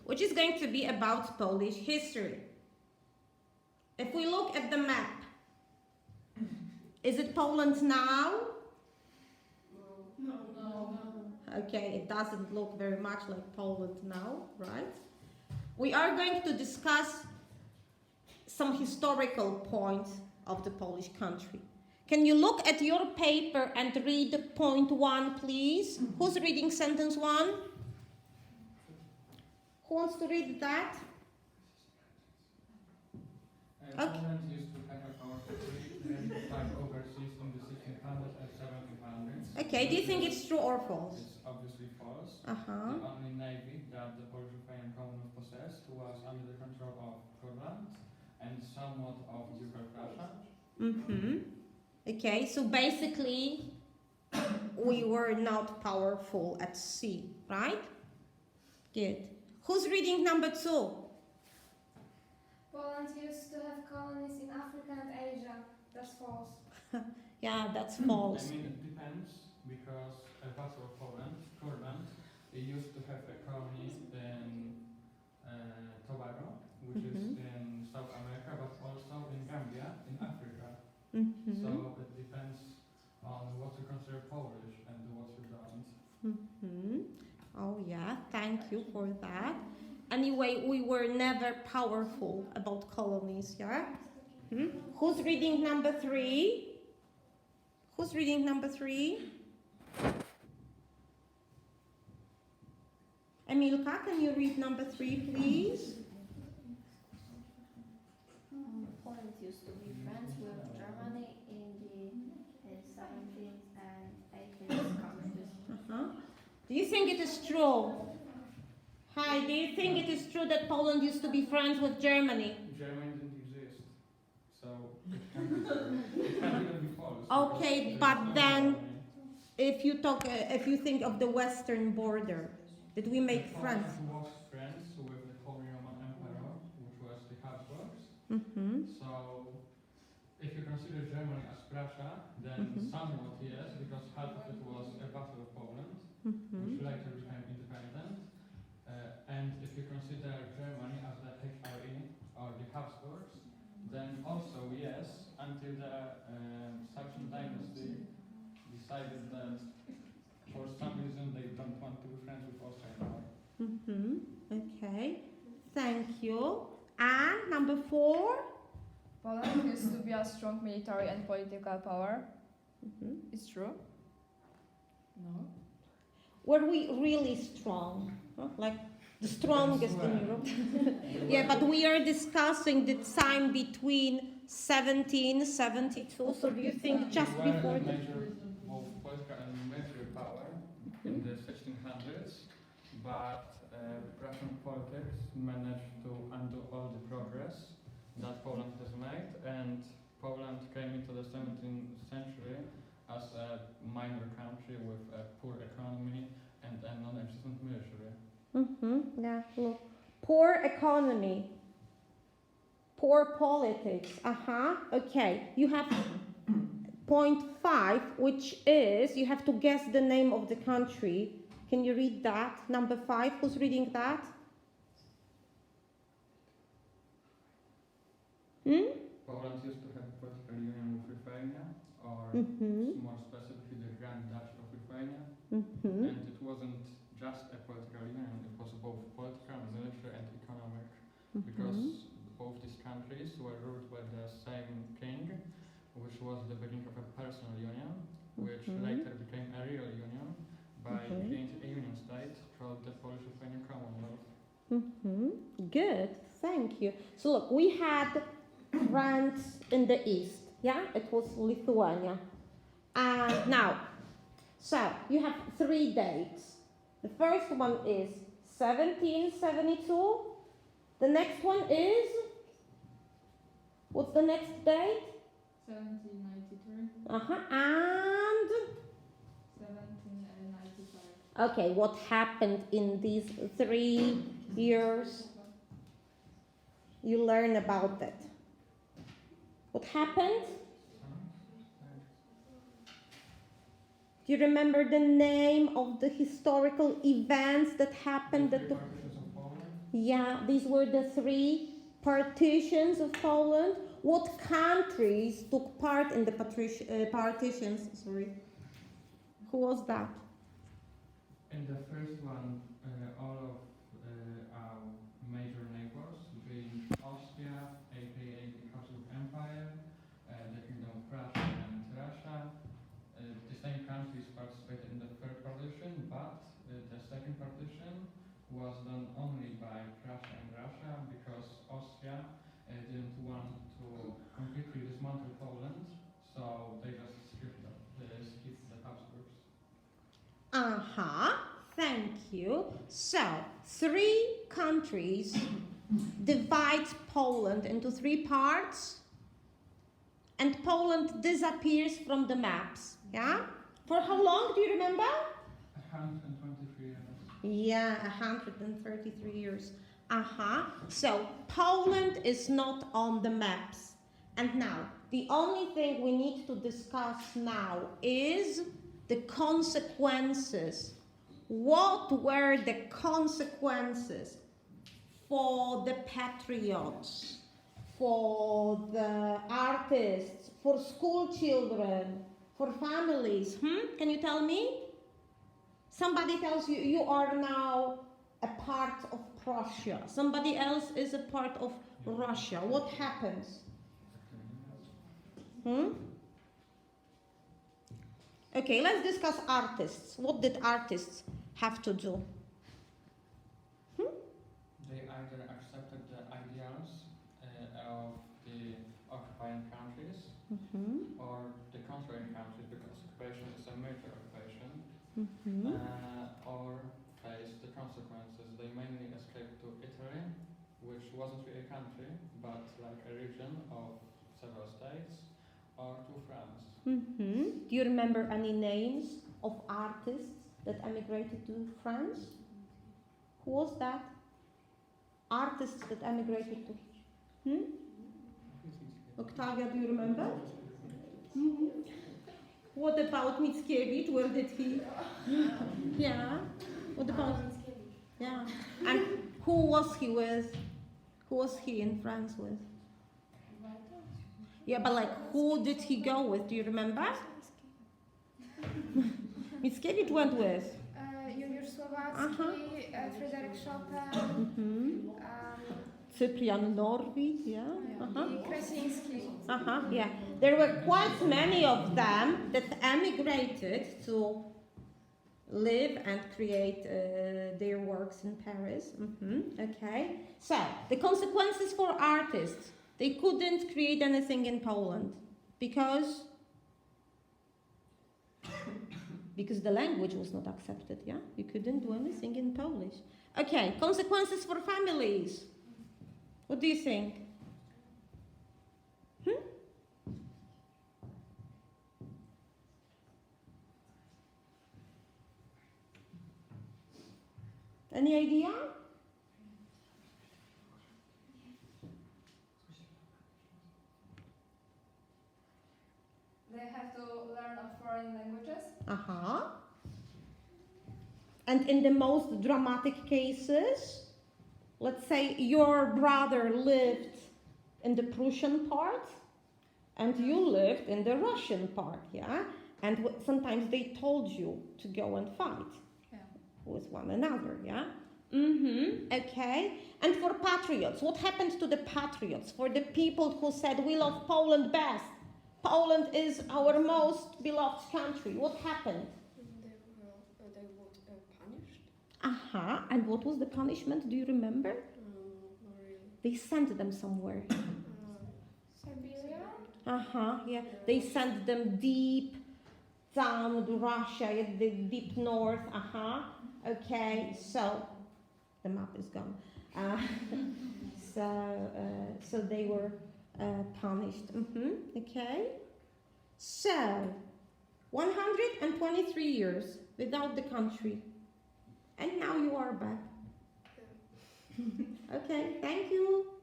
which is going to be about Polish history. If we look at the map, is it Poland now? No. Okay, it doesn't look very much like Poland now, right? We are going to discuss some historical points of the Polish country. Can you look at your paper and read point 1, please? Who's reading sentence 1? Who wants to read that? Poland used to have a powerful fleet and fight overseas in the 1600s and 1700s. Okay, do you think it's true or false? It's obviously false. Uh-huh. The only navy that the Polish-Lithuanian Commonwealth possessed was under the control of Poland and somewhat of Ducal Prussia. Mm-hmm. Okay, so basically we were not powerful at sea, right? Good. Who's reading number 2? Poland used to have colonies in Africa and Asia. That's false. Yeah, that's false. I mean, it depends, because a vassal of Poland, it used to have a colony in Tobago, which is in South America, but also in Gambia, in Africa. Mm-hmm. So it depends on what you consider Polish and what you don't. Mm-hmm. Oh yeah, thank you for that. Anyway, we were never powerful about colonies, yeah? Hmm? Who's reading number 3? Who's reading number 3? Emilka, can you read number 3, please? Poland used to be friends with Germany in the 17th and 18th centuries. Uh-huh. Do you think it is true? Hi, do you think it is true that Poland used to be friends with Germany? Germany didn't exist, so it can't be true. It can't even be false. Okay, because but there is no then Germany. if you think of the western border, did we make friends? Poland was friends with the Holy Roman Emperor, which was the Habsburgs. Mm-hmm. So, if you consider Germany as Prussia, then somewhat yes, because half of it was a vassal of Poland, which later became independent. And if you consider Germany as the HRE, or the Habsburgs, then also yes, until the Saxon dynasty decided that for some reason they don't want to be friends with Austria anymore. Okay, thank you. And number 4? Poland used to be a strong military and political power. It's true? No. Were we really strong? Huh? Like the strongest in Europe? Yeah, but we are discussing the time between 1772, so do you think just We were before a the... major, both political and military power in the 1600s, but Russian politics managed to undo all the progress that Poland has made, and Poland came into the 17th century as a minor country with a poor economy and a non-existent military. Yeah, look. Poor economy. Poor politics. Okay. You have point 5, which is, you have to guess the name of the country. Can you read that? Number 5, who's reading that? Poland used to have a political union with Lithuania, or more specifically the Grand Duchy of Lithuania, and it wasn't just a political union, it was both political, military and economic, because both these countries were ruled by the same king, which was the beginning of a personal union, which later became a real union by creating a union state called the Polish-Lithuanian Commonwealth. Good, thank you. So look, we had France in the east, yeah? It was Lithuania. And now, so you have 3 dates. The first one is 1772. The next one is, what's the next date? 1793. And 1795. okay, what happened in these 3 years? You learn about that. What happened? Do you remember the name of the historical events that happened? The partitions of Poland? Yeah, these were the three partitions of Poland. What countries took part in the partitions? Sorry. Who was that? In the first one, all of our major neighbors, being Austria, aka the Habsburg Empire, the Kingdom of Prussia and Russia. The same countries participated in the third partition, but the second partition was done only by Prussia and Russia because Austria didn't want to completely dismantle Poland, so they just skipped the Habsburgs. Thank you. So, three countries divide Poland into three parts, and Poland disappears from the maps. Yeah? For how long do you remember? 123 years. Yeah, 133 years. So, Poland is not on the maps. And now, the only thing we need to discuss now is the consequences. What were the consequences for the patriots, for the artists, for school children, for families? Can you tell me? Somebody tells you you are now a part of Prussia. Somebody else is a part of Russia. What happens? Okay, let's discuss artists. What did artists have to do? They either accepted the ideals of the occupying countries or the contrary countries, because occupation is a major occupation, or faced the consequences. They mainly escaped to Italy, which wasn't really a country, but like a region of several states, or to France. Do you remember any names of artists that emigrated to France? Who was that? Artists that emigrated to... Octavia, do you remember? What about Mickiewicz? Where did he... Yeah. What about... Yeah. And who was he with? Who was he in France with? Yeah, but like, who did he go with? Do you remember? Mickiewicz went with? Juliusz Słowacki, Fryderyk Chopin, Cyprian Norwid, yeah? i Krasiński. Yeah. There were quite many of them that emigrated to live and create their works in Paris. Okay. So, the consequences for artists. They couldn't create anything in Poland because the language was not accepted, yeah? You couldn't do anything in Polish. Okay, consequences for families. What do you think? Any idea? They have to learn foreign languages. And in the most dramatic cases, let's say your brother lived in the Prussian part and you lived in the Russian part, yeah? And sometimes they told you to go and fight with one another, yeah? Okay. And for patriots, what happened to the patriots? For the people who said, we love Poland best. Poland is our most beloved country. What happened? They were punished. And what was the punishment? Do you remember? Not really. They sent them somewhere. Siberia? Yeah. They sent them deep down to Russia, the deep north. Okay. So the map is gone. So they were punished. Okay. So 123 years without the country, and now you are back. Okay. Thank you.